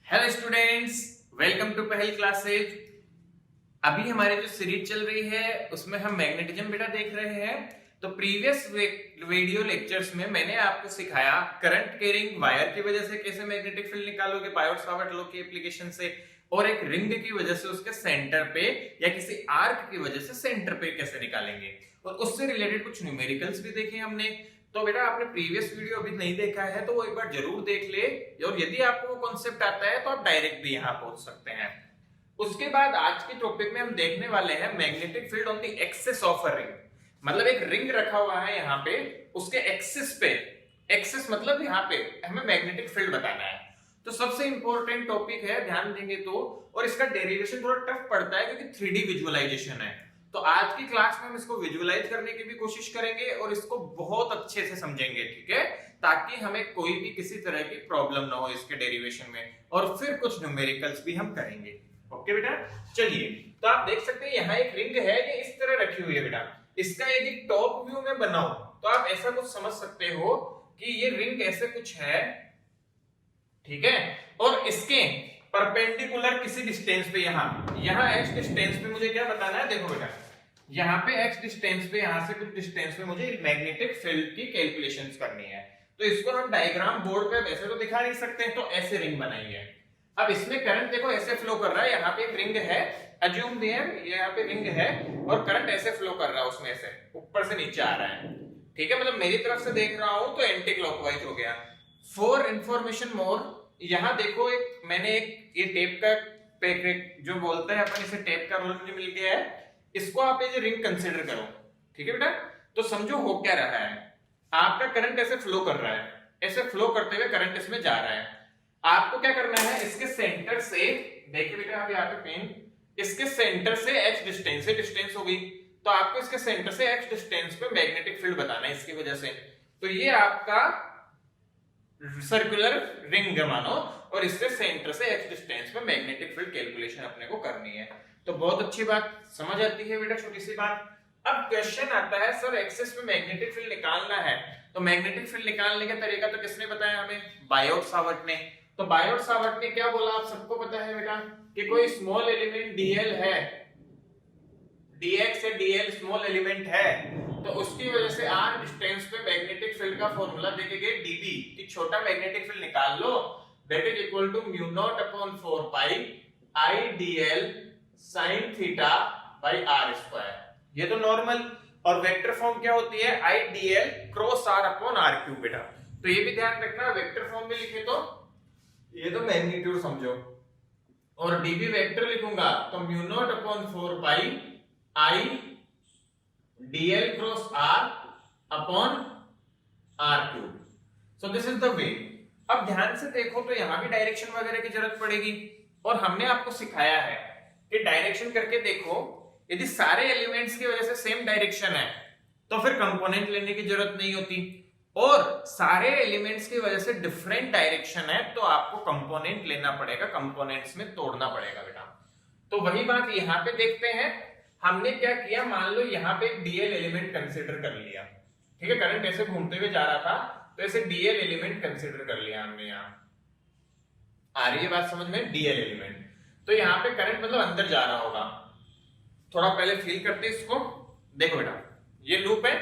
Hello students, welcome to पहल classes. अभी हमारी जो सीरीज चल रही है उसमें हम मैग्नेटिज्म बेटा देख रहे हैं। तो प्रीवियस वीडियो लेक्चर्स में मैंने आपको सिखाया करंट कैरिंग वायर की वजह से कैसे मैग्नेटिक फील्ड निकालोगे बायोट सावर्ट लॉ की एप्लीकेशन से, और एक रिंग की वजह से उसके सेंटर पे या किसी आर्क की वजह से सेंटर पे कैसे निकालेंगे, और उससे रिलेटेड कुछ न्यूमेरिकल्स भी देखे हमने। तो बेटा आपने प्रीवियस वीडियो अभी नहीं देखा है तो वो एक बार जरूर देख ले, और यदि आपको वो कॉन्सेप्ट आता है तो आप डायरेक्ट भी यहाँ पहुंच सकते हैं। उसके बाद आज के टॉपिक में हम देखने वाले हैं magnetic field on the axis of a ring. मतलब एक रिंग रखा हुआ है यहाँ पे, उसके एक्सिस पे, एक्सिस मतलब यहाँ पे हमें मैग्नेटिक फील्ड बताना है। तो सबसे इंपॉर्टेंट टॉपिक है, ध्यान देंगे तो। और इसका डेरिवेशन थोड़ा टफ पड़ता है क्योंकि 3D विजुअलाइजेशन है। तो आज की क्लास में हम इसको विजुअलाइज करने की भी कोशिश करेंगे और इसको बहुत अच्छे से समझेंगे, ठीक है, ताकि हमें कोई भी किसी तरह की प्रॉब्लम ना हो इसके डेरिवेशन में। और फिर कुछ न्यूमेरिकल्स भी हम करेंगे। ओके बेटा, चलिए। तो आप देख सकते हैं यहाँ एक रिंग है, ये इस तरह रखी हुई है बेटा। इसका यदि टॉप व्यू में बनाऊं तो आप ऐसा कुछ समझ सकते हो कि ये रिंग ऐसे कुछ है, ठीक है, और इसके परपेंडिकुलर किसी डिस्टेंस पे यहाँ x डिस्टेंस पे मुझे क्या बताना है, देखो बेटा यहाँ पे x डिस्टेंस पे, यहाँ से कुछ डिस्टेंस पे मुझे मैग्नेटिक फील्ड की कैलकुलेशंस करनी है। तो इसको हम डायग्राम बोर्ड पे वैसे तो दिखा नहीं सकते, तो ऐसे रिंग बनाई है। अब इसमें करंट देखो ऐसे फ्लो कर रहा है, यहाँ पे एक रिंग है, अज्यूम देयर यहाँ पे रिंग है और करंट ऐसे फ्लो कर रहा है, उसमें से ऊपर से नीचे आ रहा है, ठीक है। मतलब मेरी तरफ से देख रहा हूं तो एंटी क्लॉकवाइज हो गया। फॉर इंफॉर्मेशन मोर, यहाँ देखो एक मैंने एक ये टेप का पैकेट जो बोलते हैं अपन, इसे टेप का रोल मुझे मिल गया है, इसको आप ये रिंग कंसीडर करो, ठीक है बेटा। तो समझो हो क्या रहा है, आपका करंट ऐसे फ्लो कर रहा है, ऐसे फ्लो करते हुए करंट इसमें जा रहा है। आपको क्या करना है, इसके सेंटर से, देखिए बेटा आप यहाँ पे पेन, इसके सेंटर से x डिस्टेंस से, डिस्टेंस हो गई, तो आपको इसके सेंटर से x डिस्टेंस पे मैग्नेटिक फील्ड बताना है इसकी वजह से। तो ये आपका सर्कुलर रिंग मानो, और इससे सेंटर से x डिस्टेंस पे मैग्नेटिक फील्ड कैलकुलेशन अपने को करनी है। तो बहुत अच्छी बात समझ आती है बेटा, छोटी सी बात। अब क्वेश्चन आता है, सर एक्सिस पे मैग्नेटिक फील्ड निकालना है, तो मैग्नेटिक फील्ड निकालने का तरीका तो किसने बताया हमें, बायोट सावर्ट ने। तो बायोट सावर्ट ने क्या बोला, आप सबको पता है बेटा, कि कोई स्मॉल एलिमेंट dl है, dx या dl स्मॉल एलिमेंट है, तो उसकी वजह से r डिस्टेंस पे मैग्नेटिक फील्ड का फॉर्मूला देखेंगे dB, कि छोटा मैग्नेटिक फील्ड निकाल लो, that is equal to mu naught upon 4 pi I dl sin theta by r square. ये तो नॉर्मल, और वेक्टर फॉर्म क्या होती है, I dl cross r upon r cube बेटा। तो ये भी ध्यान रखना, वेक्टर फॉर्म में लिखे तो ये तो मैग्नीट्यूड समझो, और dB वेक्टर लिखूंगा तो mu naught upon 4 pi I dl cross r upon r cube. So this is the way. अब ध्यान से देखो तो यहां भी डायरेक्शन वगैरह की जरूरत पड़ेगी, और हमने आपको सिखाया है कि डायरेक्शन करके देखो, यदि सारे एलिमेंट्स की वजह से सेम डायरेक्शन है तो फिर कंपोनेंट लेने की जरूरत नहीं होती, और सारे एलिमेंट्स की वजह से डिफरेंट डायरेक्शन है तो आपको कंपोनेंट लेना पड़ेगा, कंपोनेंट्स में तोड़ना पड़ेगा बेटा। तो वही बात यहाँ पे देखते हैं, हमने क्या किया, मान लो यहाँ पे एक डीएल एलिमेंट कंसिडर कर लिया, ठीक है, करंट ऐसे घूमते हुए जा रहा था तो ऐसे डीएल एलिमेंट कंसिडर कर लिया हमने। यहाँ आ रही है बात समझ में, डीएल एलिमेंट। तो यहाँ पे करंट मतलब अंदर जा रहा होगा, थोड़ा पहले फील करते इसको, देखो बेटा ये लूप है,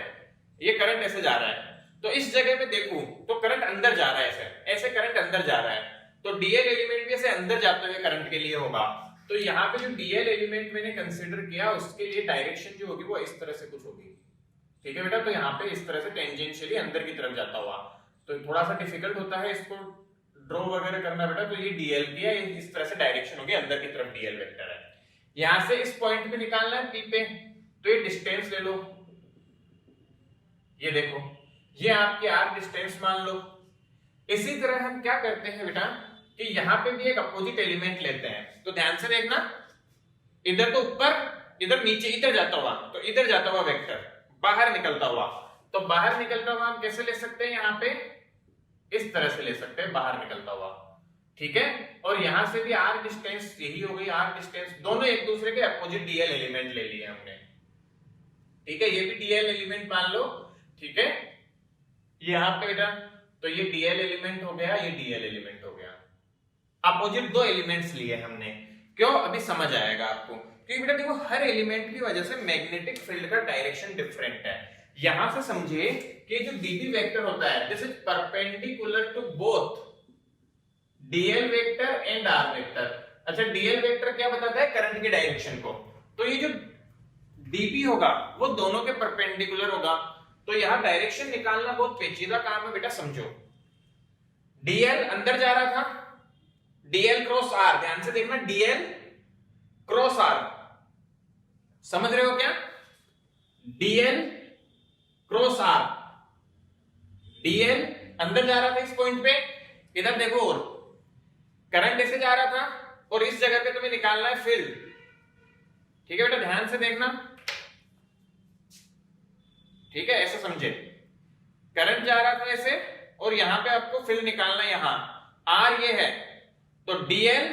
ये करंट ऐसे जा रहा है, तो इस जगह पे देखूं तो करंट अंदर जा रहा है, ऐसे ऐसे करंट अंदर जा रहा है, तो डीएल एलिमेंट भी ऐसे अंदर जाते हुए करंट के लिए होगा। तो यहाँ पे जो डीएल एलिमेंट मैंने कंसीडर किया उसके लिए डायरेक्शन जो होगी वो इस तरह से कुछ होगी, ठीक है बेटा। तो यहाँ पे इस तरह से टेंजेंशियली अंदर की तरफ जाता हुआ, तो थोड़ा सा डिफिकल्ट होता है इसको ड्रॉ वगैरह करना बेटा। तो ये डीएल की है, इस तरह से डायरेक्शन होगी, अंदर की तरफ डीएल वेक्टर है। यहां से इस पॉइंट पे निकालना है पी पे, तो ये डिस्टेंस ले लो, ये देखो ये आपकी आर डिस्टेंस मान लो। इसी तरह हम क्या करते हैं बेटा कि यहाँ पे भी एक अपोजिट एलिमेंट लेते हैं, तो ध्यान से देखना, इधर तो ऊपर, इधर नीचे, इधर जाता हुआ, तो इधर जाता हुआ वेक्टर बाहर निकलता हुआ, तो बाहर निकलता हुआ हम कैसे ले सकते हैं, यहाँ पे इस तरह से ले सकते हैं बाहर निकलता हुआ, ठीक है। और यहां से भी आर डिस्टेंस यही हो गई, आर डिस्टेंस, दोनों एक दूसरे के अपोजिट डीएल एलिमेंट ले लिए हमने, ठीक है। ये भी डीएल एलिमेंट मान लो, ठीक है, यहाँ पे बेटा, तो ये डीएल एलिमेंट हो गया, ये डीएल एलिमेंट हो गया। अब अपोजिट दो एलिमेंट्स लिए हमने। क्यों, अभी समझ आएगा आपको। क्योंकि बेटा देखो हर एलिमेंट की वजह से मैग्नेटिक फील्ड का डायरेक्शन डिफरेंट है। यहां से समझिए कि जो dB वेक्टर होता है this is perpendicular to both dl vector and r vector. अच्छा, dl वेक्टर क्या बताता है, करंट की डायरेक्शन को। तो ये जो dB होगा वो दोनों के परपेंडिकुलर होगा। तो यहां डायरेक्शन निकालना बहुत पेचीदा काम है बेटा, समझो। dl अंदर जा रहा था, dl क्रॉस r, ध्यान से देखना, dl क्रॉस r, समझ रहे हो क्या? dl क्रॉस r, dl अंदर जा रहा था इस पॉइंट पे, इधर देखो, और करंट ऐसे जा रहा था, और इस जगह पे तुम्हें निकालना है फील्ड। ठीक है बेटा, ध्यान से देखना, ठीक है, ऐसे समझे। करंट जा रहा था ऐसे, और यहां पे आपको फील्ड निकालना है, यहां r ये है, तो dl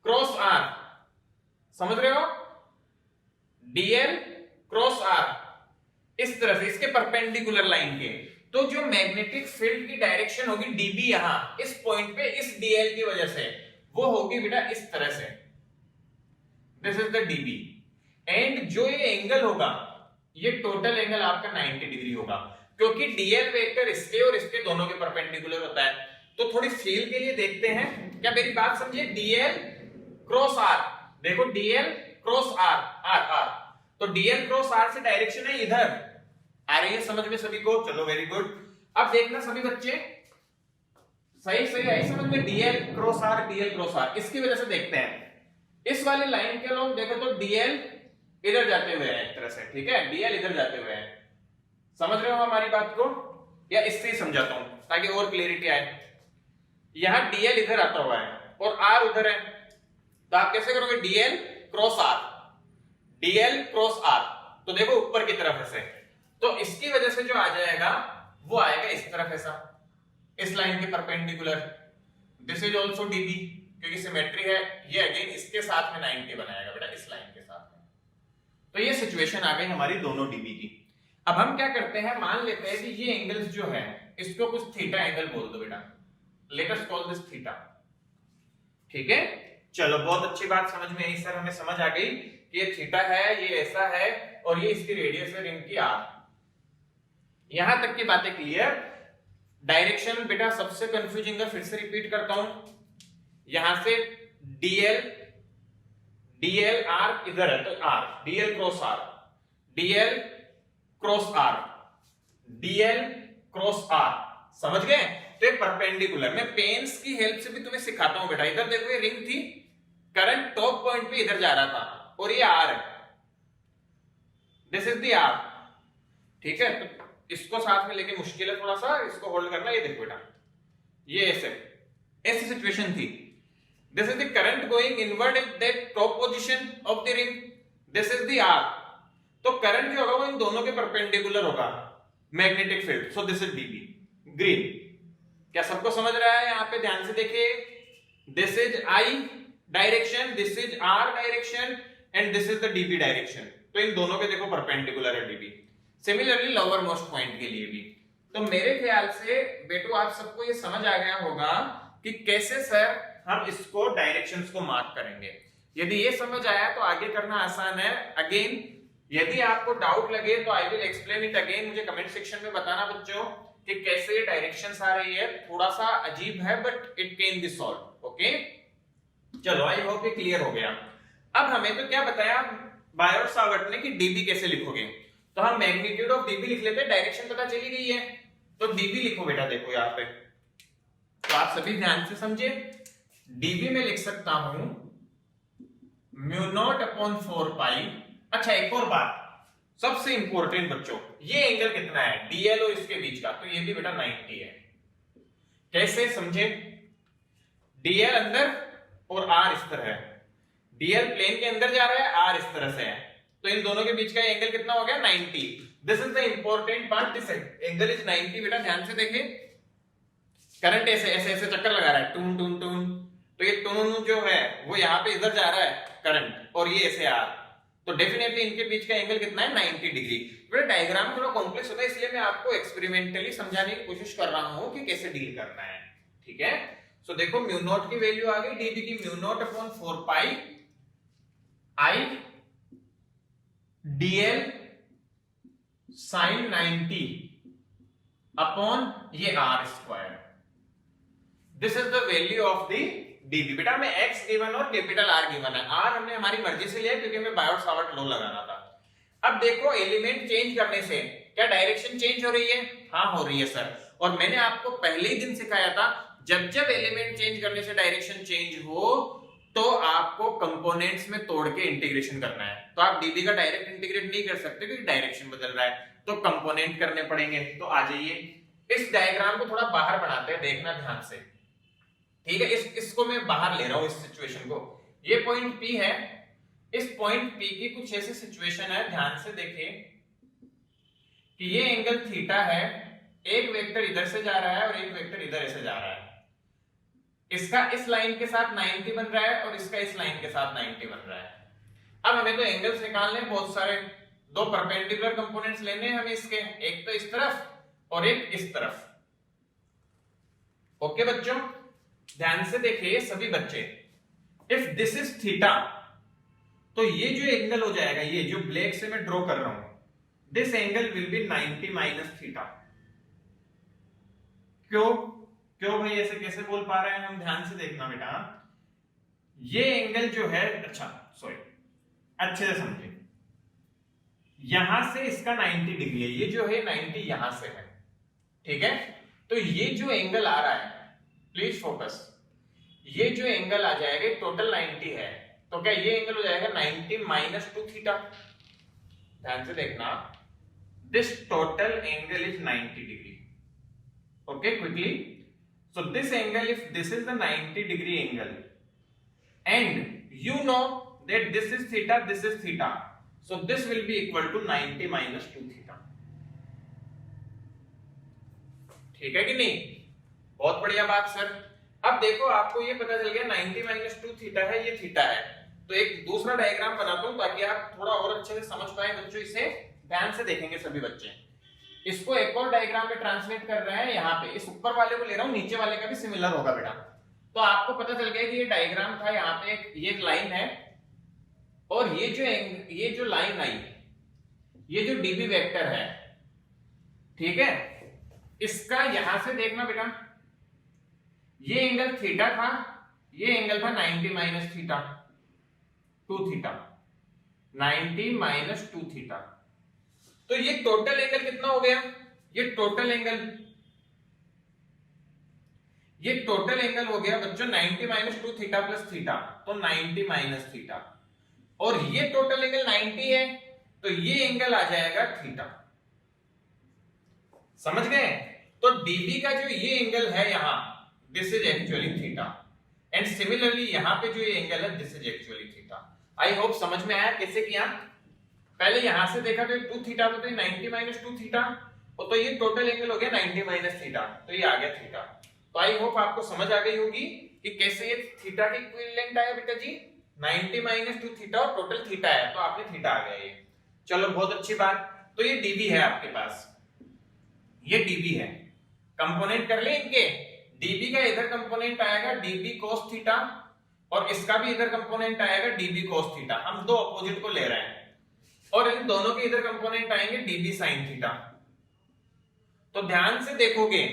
क्रॉस r, समझ रहे हो, dl क्रॉस r, इस तरह से इसके परपेंडिकुलर लाइन के। तो जो मैग्नेटिक फील्ड की डायरेक्शन होगी dB यहां इस पॉइंट पे इस dl की वजह से, वो होगी बेटा इस तरह से, this is the dB। And जो ये एंगल होगा, ये टोटल एंगल आपका 90 डिग्री होगा, क्योंकि dl वेक्टर इसके और इसके दोनों के परपेंडिकुलर होता है। तो थोड़ी फील के लिए देखते हैं, क्या मेरी बात समझिए, dl क्रॉस r, देखो dl क्रॉस r, r, तो dl क्रॉस r से डायरेक्शन है इधर, आ रही है समझ में सभी को? चलो वेरी गुड। अब देखना सभी बच्चे, सही सही आई समझ में, dl cross r, dl cross r, इसकी वजह से देखते हैं। इस वाले लाइन के लोग देखो तो dl इधर जाते हुए है एक तरह से, ठीक है, dl इधर जाते हुए है, समझ रहे हो हमारी बात को? या इससे ही समझाता हूं ताकि और क्लियरिटी आए। यहां dl इधर आता हुआ है और r उधर है, तो आप कैसे करोगे, dl cross r, dl cross r, तो देखो ऊपर की तरफ ऐसे, तो इसकी वजह से जो आ जाएगा वो आएगा इस तरफ ऐसा, इस लाइन के perpendicular, this is also dB, क्योंकि सिमेट्री है, ये अगेन इसके साथ में 90 बनाएगा बेटा, इस लाइन के साथ में। तो ये सिचुएशन आ गई हमारी दोनों dB की। अब हम क्या करते हैं, मान लेते हैं कि ये एंगल्स जो है इसको कुछ थीटा एंगल बोल दो बेटा, let us call this theta, ठीक है। चलो बहुत अच्छी बात समझ में आई सर, हमें समझ आ गई कि ये थीटा है, ये ऐसा है, और ये इसकी रेडियस है रिंग की r। यहां तक की बातें क्लियर। डायरेक्शन बेटा सबसे कंफ्यूजिंग है, फिर से रिपीट करता हूं, यहां से dl r इधर है, तो r, dl cross r, dl cross r, dl cross r, समझ गए? तो ये परपेंडिकुलर, मैं पेन्स की हेल्प से भी तुम्हें सिखाता हूं बेटा। इधर देखो ये रिंग थी, करंट टॉप पॉइंट पे इधर जा रहा था, और ये r है, दिस इज द r, ठीक है। तो इसको साथ में लेके मुश्किल है थोड़ा सा, इसको होल्ड करना। ये देखो बेटा, ये ऐसी सिचुएशन थी, this is the current going inward in that top position of the ring, this is the r। तो करंट जो होगा वो इन दोनों के परपेंडिकुलर होगा, magnetic field, so this is dB green. क्या सबको समझ रहा है? यहां पे ध्यान से देखिए, this is I direction, this is R direction, and this is the dB direction. तो इन दोनों के देखो परपेंडिकुलर है dB। Similarly lower most point के लिए भी। तो मेरे ख्याल से बेटो आप सबको ये समझ आ गया होगा कि कैसे सर हम इसको डायरेक्शंस को मार्क करेंगे। यदि ये समझ आया तो आगे करना आसान है। अगेन यदि आपको डाउट लगे तो I will explain it again, मुझे कमेंट सेक्शन में बताना बच्चों कि कैसे डायरेक्शंस आ रही है। थोड़ा सा अजीब है but it can be solved, okay. चलो आई होप ये क्लियर हो गया। अब हमें तो क्या बताया बायर सावर्ट ने कि dB कैसे लिखोगे, तो हम मैग्नीट्यूड ऑफ dB लिख लेते हैं, डायरेक्शन पता चली गई है। तो dB लिखो बेटा, देखो यहाँ पे, तो आप सभी ध्यान से समझे। dB में लिख सकता हूं μ0/4π। अच्छा एक और बात सबसे इंपॉर्टेंट बच्चों, ये एंगल कितना है DL और इसके बीच का, तो ये भी बेटा 90 है। कैसे समझे? DL अंदर और R इस तरह है, DL प्लेन के अंदर जा रहा है, R इस तरह से है, तो इन दोनों के बीच का एंगल कितना हो गया 90। This is the important part, this angle is 90 बेटा। ध्यान से देखें, करंट ऐसे ऐसे ऐसे चक्कर लगा रहा है, टून टून टून, तो ये टून जो है वो यहाँ पे इधर जा रहा है करंट, और ये ऐसे R, तो डेफिनेटली इनके बीच का एंगल कितना है 90 डिग्री। बेटा डायग्राम थोड़ा कॉम्प्लेक्स होता है, इसलिए मैं आपको एक्सपेरिमेंटली समझाने की कोशिश कर रहा हूं कि कैसे डील करना है, ठीक है। सो देखो म्यू नॉट की वैल्यू आ गई डीबी की, mu naught upon 4 pi I dl sine 90 upon ये R square. This is the value of the dB. बेटा हमें एक्स गिवन और कैपिटल आर गिवन है। आर हमने हमारी मर्जी से लिया क्योंकि हमें बायोट सावर्ट लॉ लगाना था। अब देखो एलिमेंट चेंज करने से क्या डायरेक्शन चेंज हो रही है? हाँ हो रही है सर। और मैंने आपको पहले ही दिन सिखाया था जब जब एलिमेंट चेंज करने से डायरेक्शन चेंज हो तो आपको कंपोनेंट्स में तोड़ के इंटीग्रेशन करना है। तो आप डीबी का डायरेक्ट इंटीग्रेट नहीं कर सकते क्योंकि डायरेक्शन बदल रहा है, तो कंपोनेंट करने पड़ेंगे। तो आ जाइए इस डायग्राम को थोड़ा बाहर बनाते हैं, देखना ध्यान से, ठीक है। इसको मैं बाहर ले रहा हूं इस सिचुएशन को। ये पॉइंट P है, इस पॉइंट P की कुछ ऐसी सिचुएशन है, ध्यान से देखिए कि ये एंगल थीटा है, एक वेक्टर इधर से जा रहा है और एक वेक्टर इधर से जा रहा है। इसका इस लाइन के साथ 90 बन रहा है और इसका इस लाइन के साथ 90 बन रहा है। अब हमें तो एंगल्स निकालने हैं बहुत सारे, दो परपेंडिकुलर कंपोनेंट्स लेने हैं हमें इसके, एक तो इस तरफ और एक इस तरफ। ओके बच्चों ध्यान से देखिए सभी बच्चे, इफ दिस इज थीटा तो ये जो एंगल हो जाएगा, ये जो ब्लैक से मैं ड्रॉ कर रहा हूं, this angle will be 90 minus theta. क्यों भाई ऐसे कैसे बोल पा रहे हैं हम? ध्यान से देखना बेटा, ये एंगल जो है, अच्छा सॉरी अच्छे से समझे, यहां से इसका 90 डिग्री है, ये जो है 90 यहां से है, ठीक है। तो ये जो एंगल आ रहा है, प्लीज फोकस, ये जो एंगल आ जाएगा टोटल 90 है, तो क्या ये एंगल हो जाएगा 90 माइनस 2 थीटा। ध्यान से देखना, this total angle is 90 degree. Okay quickly, so this angle, if this is the 90 degree angle and you know that this is theta, this is theta, so this will be equal to 90 minus 2 theta। ठीक है कि नहीं? बहुत बढ़िया बात sir. अब देखो आपको ये पता चल गया 90 माइनस 2 थीटा है, ये थीटा है। तो एक दूसरा डायग्राम बनाता हूं ताकि आप थोड़ा और अच्छे से समझ पाए बच्चों, इसे ध्यान से देखेंगे सभी बच्चे। इसको एक और डायग्राम में ट्रांसलेट कर रहे हैं, यहाँ पे इस ऊपर वाले को ले रहा हूं, नीचे वाले का भी सिमिलर होगा बेटा। तो आपको पता चल गया कि ये डायग्राम था, यहाँ पे ये लाइन है और ये जो लाइन आई, ये जो डीबी वेक्टर है, ठीक है, इसका यहां से देखना बेटा, ये एंगल थीटा था, ये एंगल था 90 minus theta 2 theta, 90 minus 2 theta. तो ये टोटल एंगल कितना हो गया? ये टोटल एंगल हो गया बच्चों 90 माइनस 2 थीटा प्लस थीटा, तो 90 माइनस थीटा। और ये टोटल एंगल 90 है, तो ये एंगल आ जाएगा थीटा। समझ गए? तो डीबी का जो ये एंगल है यहां, this is actually theta, and similarly यहां पे जो ये एंगल है, this is actually theta. I hope समझ में आया कैसे किया। पहले यहां से देखा तो 2 थीटा, तो 90 माइनस 2 थीटा, और तो ये टोटल एंगल हो गया 90 माइनस थीटा, तो ये आ गया थीटा। तो आई होप आपको समझ आ गई होगी कि कैसे ये थीटा की इक्विवेलेंट आया बेटा जी, 90 माइनस 2 थीटा और टोटल थीटा है, तो आपने थीटा आ गया ये। चलो बहुत अच्छी बात। तो ये डीबी है आपके पास, ये डीबी है। कंपोनेंट कर ले इनके, डीबी का इधर कंपोनेंट आएगा डीबी कोस थीटा, और इसका भी इधर कंपोनेंट आएगा डीबी कोस थीटा। हम दो अपोजिट को ले रहे हैं, और इन दोनों के इधर कंपोनेंट आएंगे डीबी साइन थीटा। तो ध्यान से देखोगे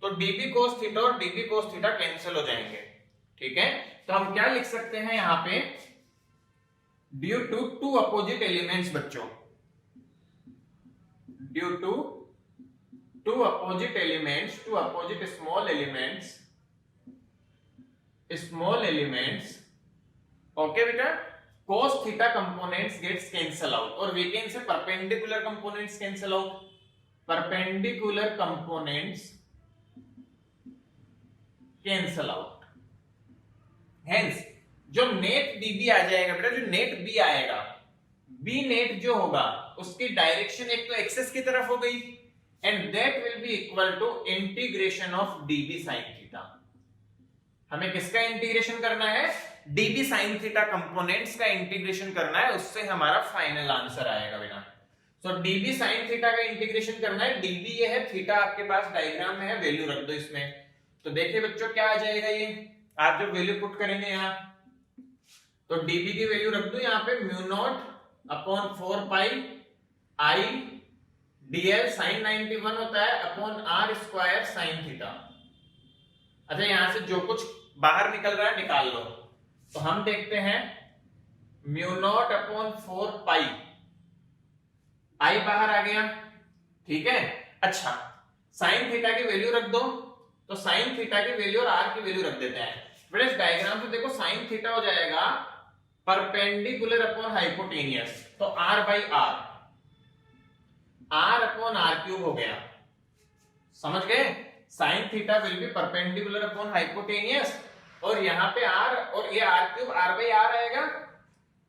तो डीबी कोस थीटा और डीबी कोस थीटा कैंसिल हो जाएंगे, ठीक है। तो हम क्या लिख सकते हैं यहां पे, due to two opposite elements बच्चों, due to two opposite elements, two opposite small elements, okay बेटा, cos theta components gets cancel out, और we can say perpendicular components cancel out, perpendicular components cancel out, hence जो net dB आ जाएगा बेटा, जो net B आएगा, B net जो होगा उसकी डायरेक्शन एक तो एक्सेस की तरफ हो गई, and that will be equal to integration of dB sin theta. हमें किसका इंटीग्रेशन करना है? dB sin थीटा कंपोनेंट्स का इंटीग्रेशन करना है, उससे हमारा फाइनल आंसर आएगा बेटा। तो dB sin थीटा का इंटीग्रेशन करना है, dB ये है, थीटा आपके पास डायग्राम में है, वैल्यू रख दो इसमें। तो देखिए बच्चों क्या आ जाएगा, ये आप जो वैल्यू पुट करेंगे यहाँ, तो dB की वैल्यू रख दो यहाँ पे म्यू नॉट अपॉन 4 पाई आई dl sin 91 होता है upon r square sin theta. अच्छा यहां से जो कुछ बाहर निकल रहा है निकाल लो, तो हम देखते हैं म्यू नॉट अपॉन 4 पाई, आई बाहर आ गया, ठीक है। अच्छा साइन थीटा की वैल्यू रख दो, तो साइन थीटा की वैल्यू और आर की वैल्यू रख देते हैं। बेटा इस डायग्राम से देखो साइन थीटा हो जाएगा परपेंडिकुलर अपॉन हाइपोटेनियस, तो R by R, R upon R cube हो गया, समझ गए। Sine theta will be perpendicular upon hypotenuse, और यहाँ पे आर और ये R cube R by R आएगा,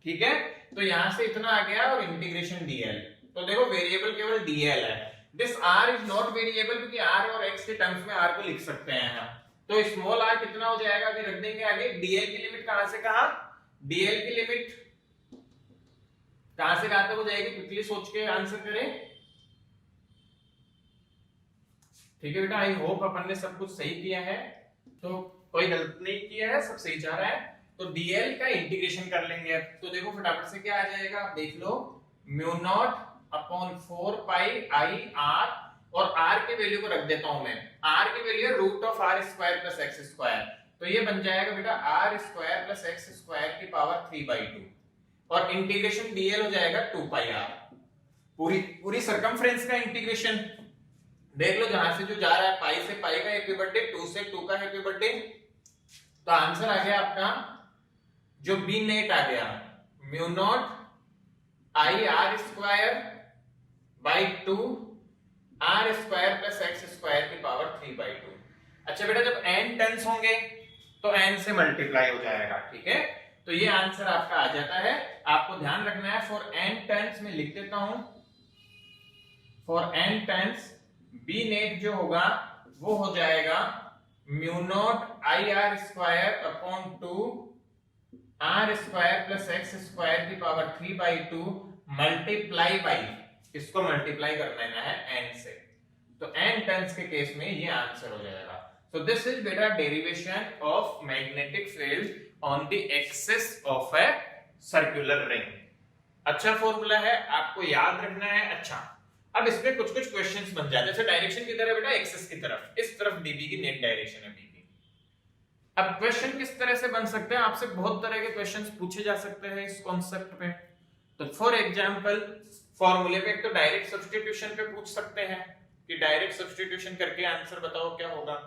ठीक है। तो यहां से इतना आ गया और इंटीग्रेशन डीएल, तो देखो वेरिएबल केवल डीएल है, this R is not variable, क्योंकि आर और एक्स के टर्म्स में आर को लिख सकते हैं हम। तो स्मॉल आर कितना हो जाएगा अभी रख देंगे आगे। डीएल की लिमिट कहां से कहां, डीएल की लिमिट कहां से कहां तक हो जाएगी, क्विकली सोच के आंसर करें, ठीक है बेटा। आई होप अपन ने सब कुछ सही किया है, तो कोई गलती नहीं किया है, सब सही जा रहा है। तो डीएल का इंटीग्रेशन कर लेंगे, तो देखो फटाफट से क्या आ जाएगा, आप देख लो mu naught upon 4 pi I R, और आर की वैल्यू को रख देता हूं मैं, आर की वैल्यू है root of R square plus x square, तो ये बन जाएगा बेटा R square plus x square की पावर 3/2, और इंटीग्रेशन डीएल हो जाएगा 2 पाई आर, पूरी सरकमफ्रेंस का इंटीग्रेशन देख लो, जहां से जो जा रहा है पाई से पाई का हैप्पी बर्थडे, 2 से 2 का हैप्पी बर्थडे, तो आंसर आ गया आपका जो बी नेट आ गया mu naught I R square by 2 R square plus x square की पावर 3/2। अच्छा बेटा जब n टर्न्स होंगे तो n से मल्टीप्लाई हो जाएगा, ठीक है। तो ये आंसर आपका आ जाता है, आपको ध्यान रखना है फॉर n टर्न्स में लिख देता हूं, for n turns B net जो होगा वो हो जाएगा mu naught I R square upon 2 R square plus x square की पावर 3/2 मल्टीप्लाई बाई, इसको मल्टीप्लाई कर लेना है n से, तो n टर्न्स के केस में ये आंसर हो जाएगा। सो दिस इज बेटा derivation of magnetic field on the axis of a circular ring. अच्छा फॉर्मूला है, आपको याद रखना है। अच्छा अब इसमें कुछ कुछ क्वेश्चंस बन जाते हैं, डायरेक्शन की तरफ बेटा एक्सिस की तरफ, इस तरफ डीबी की नेट डायरेक्शन है बी की। अब क्वेश्चन किस तरह से बन सकते हैं, आपसे बहुत तरह के क्वेश्चंस पूछे जा सकते हैं इस कॉन्सेप्ट पे। तो फॉर एग्जांपल फॉर्मूले पे एक तो डायरेक्ट सब्स्टिट्यूशन पे पूछ सकते हैं कि डायरेक्ट सब्स्टिट्यूशन करके आंसर बताओ क्या होगा।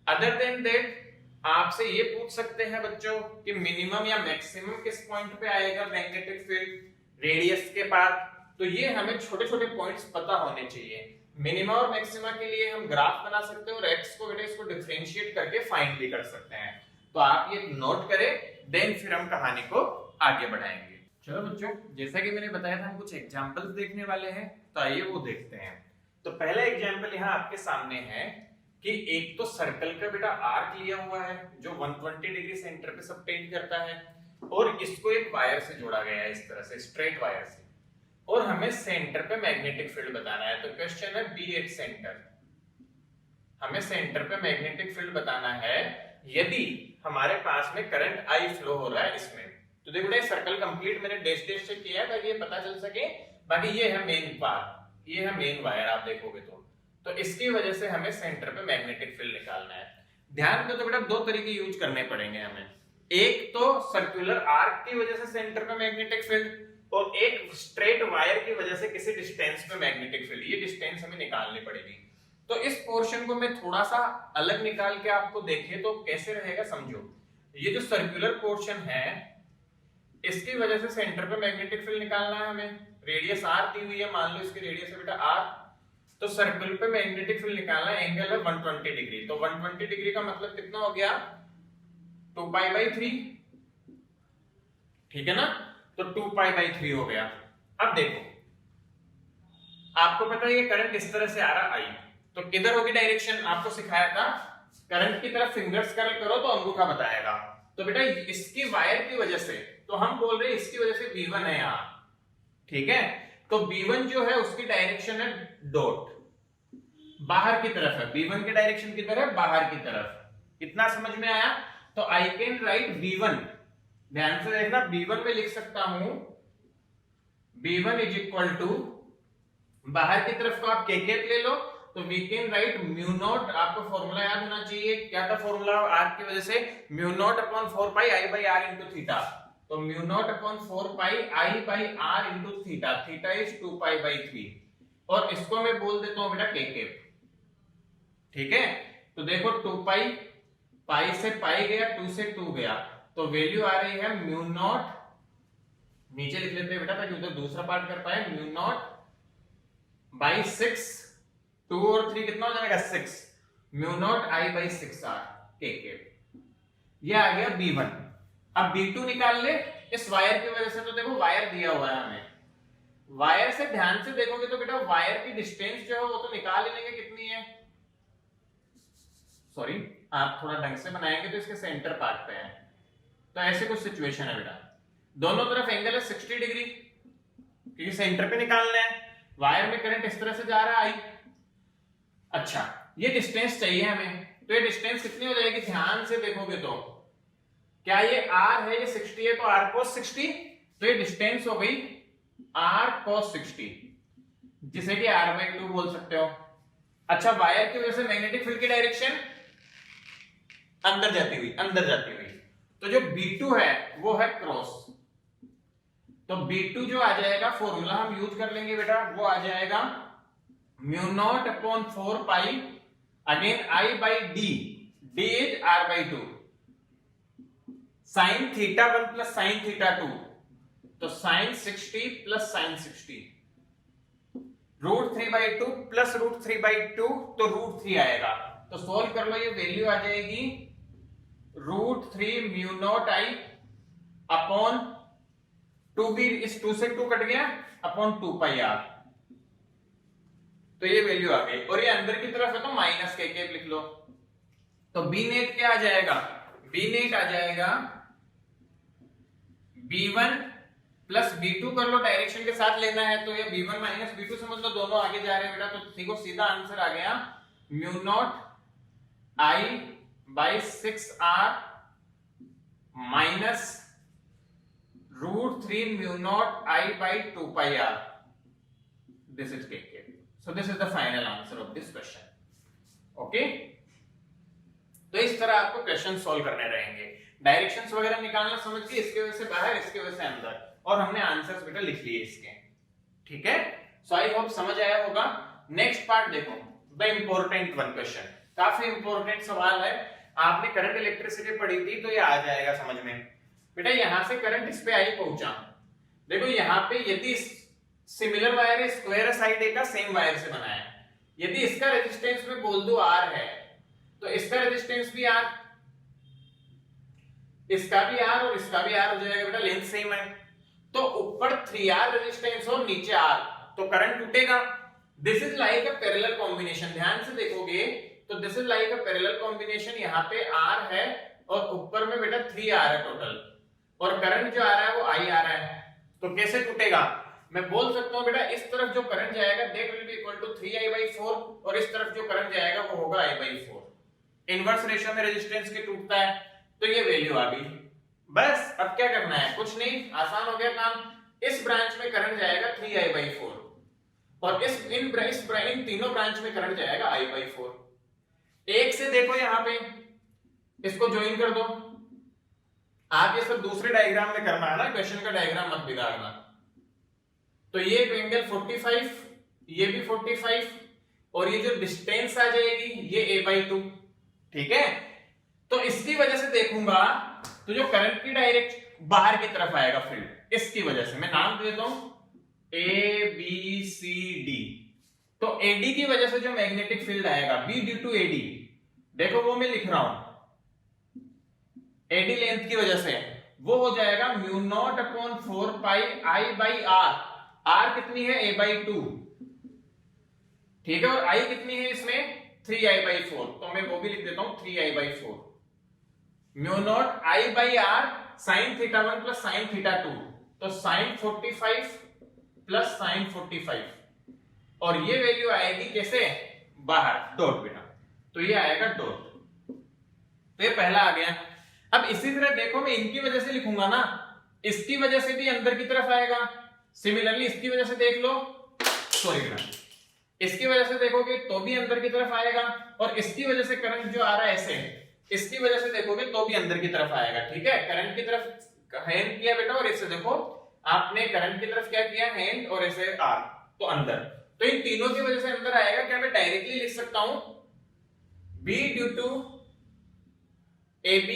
अदर देन दैट आपसे ये पूछ सकते हैं बच्चों कि मिनिमम या मैक्सिमम किस पॉइंट पे आएगा मैग्नेटिक फील्ड रेडियस के बाद, तो ये हमें छोटे छोटे पॉइंट्स पता होने चाहिए। मिनिमा और मैक्सिमा के लिए हम ग्राफ बना सकते हैं और एक्स को बेटा इसको डिफरेंशिएट करके फाइंड भी कर सकते हैं, तो आप ये नोट करें, देन फिर हम कहानी को आगे बढ़ाएंगे। चलो बच्चों जैसा कि मैंने बताया था हम कुछ एग्जांपल्स देखने वाले हैं, तो आइए वो देखते हैं। तो पहला एग्जांपल यहाँ आपके सामने है कि एक तो सर्कल का बेटा आर्क लिया हुआ है जो 120 डिग्री सेंटर पे सबटेंड करता है, और इसको एक वायर से जोड़ा गया है इस तरह से स्ट्रेट वायर से, और हमें सेंटर पे मैग्नेटिक फील्ड बताना है। तो क्वेश्चन है बी एट सेंटर, हमें सेंटर पे मैग्नेटिक फील्ड बताना है यदि हमारे पास में करंट आई फ्लो हो रहा है इसमें। तो देखो ये सर्कल कंप्लीट मैंने डैश डैश से किया है ताकि ये पता चल सके। बाकी ये है मेन पार्ट, ये है मेन वायर, आप देखोगे तो इसकी वजह से हमें सेंटर पे मैग्नेटिक फील्ड निकालना है। ध्यान दो तो बेटा दो तरीके यूज करने पड़ेंगे हमें, एक तो सर्कुलर आर्क की वजह से सेंटर पे मैग्नेटिक फील्ड, और एक स्ट्रेट वायर की वजह से किसी डिस्टेंस पे मैग्नेटिक फील्ड, ये डिस्टेंस हमें निकालनी पड़ेगी। तो इस पोर्शन को मैं थोड़ा सा अलग निकाल के आपको देखे तो कैसे रहेगा समझो। ये जो सर्कुलर पोर्शन है इसकी वजह से सेंटर पे मैग्नेटिक फील्ड निकालना है हमें, रेडियस r दी हुई है, मान लो इसकी रेडियस है बेटा r, तो सर्कल पे मैग्नेटिक फील्ड निकालना है, एंगल है 120 डिग्री, तो 120 डिग्री का मतलब कितना हो गया 2π/3, ठीक है ना, तो 2π/3 हो गया। अब देखो आपको पता है ये करंट इस तरह से आ रहा आई, तो किधर होगी डायरेक्शन, आपको सिखाया था करंट की तरफ फिंगर्स कर्ल करो तो अंगूठा बताएगा। तो बेटा इसकी वायर की वजह से, तो हम बोल रहे हैं इसकी वजह से V1 है यहां, ठीक है, तो V1 जो है उसकी डायरेक्शन है डॉट, बाहर की तरफ है, V1 की डायरेक्शन की तरफ बाहर की तरफ, इतना समझ में आया? तो आई कैन राइट B1, ध्यान से देखना, B1 में लिख सकता हूं B1 इज इक्वल टू, बाहर की तरफ को आप के कैप ले लो, तो we can write mu naught, आपको फॉर्मूला याद होना चाहिए, क्या था फॉर्मूला आर की वजह से, mu naught upon 4 pi I by R into theta. तो mu naught upon 4 pi I by R into theta, theta is 2 pi by 3, और इसको मैं बोल देता हूं बेटा के कैप। ठीक है, तो देखो 2 पाई, पाई से पाई गया, 2 से 2 गया, तो वैल्यू आ रही है म्यू नॉट, नीचे लिख लेते हैं बेटा ताकि उधर दूसरा पार्ट कर पाए, म्यू नॉट बाई 6, 2 और 3 कितना हो जाएगा 6, mu naught I by 6 R k cap. ये आ गया B1। अब B2 निकाल ले, इस वायर की वजह से, तो देखो वायर दिया हुआ है हमें, वायर से ध्यान से देखोगे तो बेटा वायर की डिस्टेंस जो है वो तो निकाल ही लेंगे, कितनी है, सॉरी आप थोड़ा ढंग से बनाएंगे तो इसके सेंटर पार्ट पे है, तो ऐसे कुछ सिचुएशन है बेटा, दोनों तरफ एंगल है 60 डिग्री, क्योंकि सेंटर पे निकालना है, वायर में करंट इस तरह से जा रहा है आई। अच्छा, ये डिस्टेंस चाहिए हमें, तो ये डिस्टेंस कितनी हो जाएगी, ध्यान से देखोगे तो क्या ये r है, ये 60 है, तो r cos 60, तो ये डिस्टेंस हो गई r cos 60, जिसे कि r/2 बोल सकते हो। अच्छा, वायर की वजह से मैग्नेटिक फील्ड की डायरेक्शन अंदर जाती हुई, अंदर जाती हुई, तो जो B2 है वो है क्रॉस, तो B2 जो आ जाएगा, फॉर्मूला हम यूज कर लेंगे बेटा, वो आ जाएगा mu naught upon 4 pi, again I by D, D is r/2, sine theta 1 plus sine theta 2, तो sine 60 plus sine 60, root 3/2 plus root 3/2, तो रूट 3 आएगा, तो सॉल्व कर लो, ये वैल्यू आ जाएगी रूट 3 म्यू नॉट आई अपॉन 2 भी, इस 2 से 2 कट गया, अपॉन 2 पाई आर, तो ये वैल्यू आ गई, और ये अंदर की तरफ है तो माइनस के कैप लिख लो, तो बी नेट क्या आ जाएगा, बी नेट आ जाएगा B1 प्लस B2, कर लो, डायरेक्शन के साथ लेना है, तो ये B1 माइनस B2 समझ लो, दोनों आगे जा रहे हैं बेटा, तो देखो सीधा आंसर आ गया mu naught I by 6R minus root 3 mu naught I by 2 pi R, this is k. So this is the final answer of this question. Okay? तो इस तरह आपको क्वेश्चन सॉल्व करने रहेंगे, डायरेक्शंस वगैरह निकालना समझ के, इसके वजह से बाहर, इसके वजह से अंदर, और हमने आंसर्स बेटा लिख लिए इसके। ठीक है, सो आई होप समझ आया होगा। नेक्स्ट पार्ट देखो, द इंपॉर्टेंट वन क्वेश्चन, काफी इंपॉर्टेंट सवाल है, आपने करंट इलेक्ट्रिसिटी पढ़ी थी तो ये आ जाएगा समझ में बेटा। यहां से करंट इस पे आई पहुंचा, देखो यहां पे यदि सिमिलर वायर है, स्क्वायर साइड ए का सेम वायर से बना है, यदि इसका रेजिस्टेंस में बोल दो R है, तो इसका रेजिस्टेंस भी R, इसका भी R और इसका भी R हो जाएगा बेटा, लेंथ सेम है, तो ऊपर 3R रेजिस्टेंस और नीचे R, तो करंट टूटेगा। This is like a parallel combination, ध्यान से देखोगे तो this is like a parallel combination, यहाँ पे R है और ऊपर में बेटा 3R है टोटल, और करंट जो आ रहा है वो I आ रहा है, तो कैसे टूटेगा, मैं बोल सकता हूं बेटा, इस तरफ जो करंट जाएगा that will be equal to 3I/4, और इस तरफ जो करंट जाएगा वो होगा I/4, इनवर्स रेशियो में रेजिस्टेंस के टूटता है, तो ये वैल्यू आ गई। बस अब क्या करना है, कुछ नहीं, आसान हो गया काम। इस ब्रांच में करंट जाएगा 3I/4, और इन तीनों ब्रांच में करंट जाएगा I/4। एक से देखो यहाँ पे, इसको ज्वाइन कर दो, आप ये सब दूसरे डायग्राम में करना है ना, क्वेश्चन का डायग्राम मत बिगाड़ना। तो ये एंगल 45, ये भी 45, और ये जो डिस्टेंस आ जाएगी ये A/2, ठीक है। तो इसकी वजह से देखूंगा तो जो करंट की डायरेक्ट बाहर की तरफ आएगा फील्ड, इसकी वजह से मैं नाम दे देता हूं ABCD, तो AD की वजह से जो मैग्नेटिक फील्ड आएगा B ड्यू टू AD, देखो वो मैं लिख रहा हूं, AD लेंथ की वजह से वो हो जाएगा म्यू नॉट अपॉन 4 पाई I/R, R कितनी है A/2, ठीक है, और I कितनी है इसमें 3I/4, तो मैं वो भी लिख देता हूं 3I/4, mu naught I/R sin θ1 plus sin θ2, तो sin 45 प्लस sin 45, और ये वैल्यू आएगी कैसे, बाहर डॉट बेटा, तो ये आएगा डॉट, तो ये पहला आ गया। अब इसी तरह देखो मैं इनकी वजह से लिखूंगा ना, इसकी वजह से भी अंदर की तरफ आएगा। सिमिलरली इसकी वजह से देख लो, सॉरी बेटा, इसकी वजह से देखोगे तो भी अंदर की तरफ आएगा, और इसकी वजह से करंट जो आ रहा है ऐसे, इसकी वजह से देखोगे तो भी अंदर की तरफ आएगा। ठीक है, करंट की तरफ हैंड किया बेटा, और इससे देखो आपने करंट की तरफ क्या किया, हैंड, और ऐसे आर, तो अंदर। तो इन तीनों की वजह से अंदर आएगा। क्या मैं डायरेक्टली लिख सकता हूं B due to AB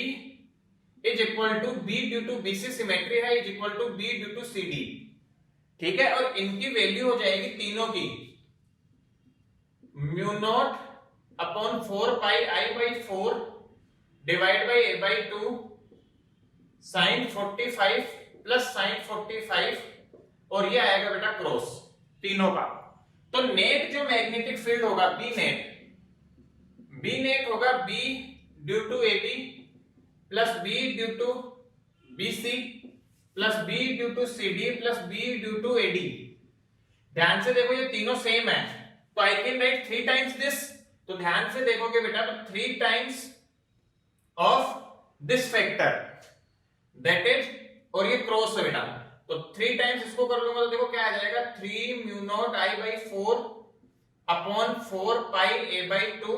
is equal to B due to BC symmetry है, is equal to B due to CD। ठीक है, और इनकी वैल्यू हो जाएगी तीनों की mu naught upon 4 pi I by 4 divide by A by 2 sine 45 plus sine 45, और ये आएगा बेटा क्रॉस तीनों का। तो नेट जो मैग्नेटिक फील्ड होगा बी नेट होगा B due to AB plus B due to BC plus B due to CD plus B due to AD। ध्यान से देखो ये तीनों सेम है, तो I can write 3 times this. तो ध्यान से देखोगे बेटा, तो 3 times of this factor that is, और ये क्रॉस है बेटा, तो 3 टाइम्स इसको कर लूंगा तो देखो क्या आ जाएगा 3 mu naught I by 4 upon 4 pi A by 2,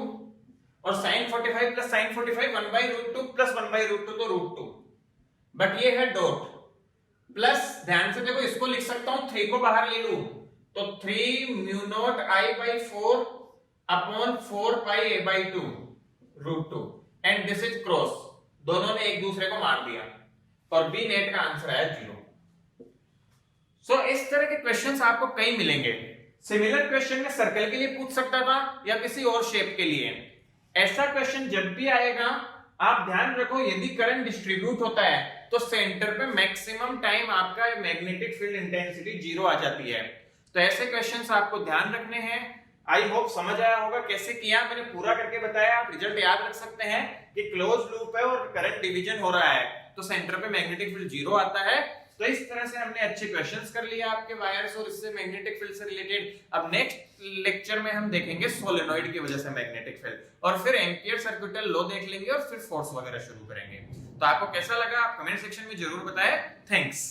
और sine 45 plus sine 45 1 by root 2 plus 1 by root 2, तो रूट 2, बट ये है डॉट प्लस। ध्यान से देखो इसको लिख सकता हूं 3 को बाहर ले लूं तो 3 mu naught I by 4 upon 4 pi A by 2 root 2, and this is cross. दोनों ने एक दूसरे को मार दिया, और बी नेट का आंसर है 0। सो इस तरह के क्वेश्चंस आपको कई मिलेंगे। सिमिलर क्वेश्चन में सर्कल के लिए पूछ सकता था या किसी और शेप के लिए। ऐसा क्वेश्चन जब भी आएगा आप ध्यान रखो, यदि करंट डिस्ट्रीब्यूट होता है तो सेंटर पे मैक्सिमम टाइम आपका मैग्नेटिक फील्ड इंटेंसिटी 0 आ जाती है। तो ऐसे क्वेश्चंस आपको ध्यान रखने हैं। आई होप समझ आया होगा कैसे किया, मैंने पूरा करके बताया। आप रिजल्ट याद रख सकते हैं कि क्लोज लूप है और करंट डिवीजन हो रहा है, तो सेंटर पे मैग्नेटिक फील्ड 0 आता है। तो इस तरह से हमने अच्छे क्वेश्चंस कर लिए आपके वायर्स और इससे मैग्नेटिक फील्ड से रिलेटेड। अब नेक्स्ट लेक्चर में हम देखेंगे सोलेनोइड की वजह से मैग्नेटिक फील्ड, और फिर एम्पियर सर्किटल लॉ देख लेंगे, और फिर फोर्स वगैरह शुरू करेंगे। तो आपको कैसा लगा आप कमेंट सेक्शन में जरूर बताएं। थैंक्स।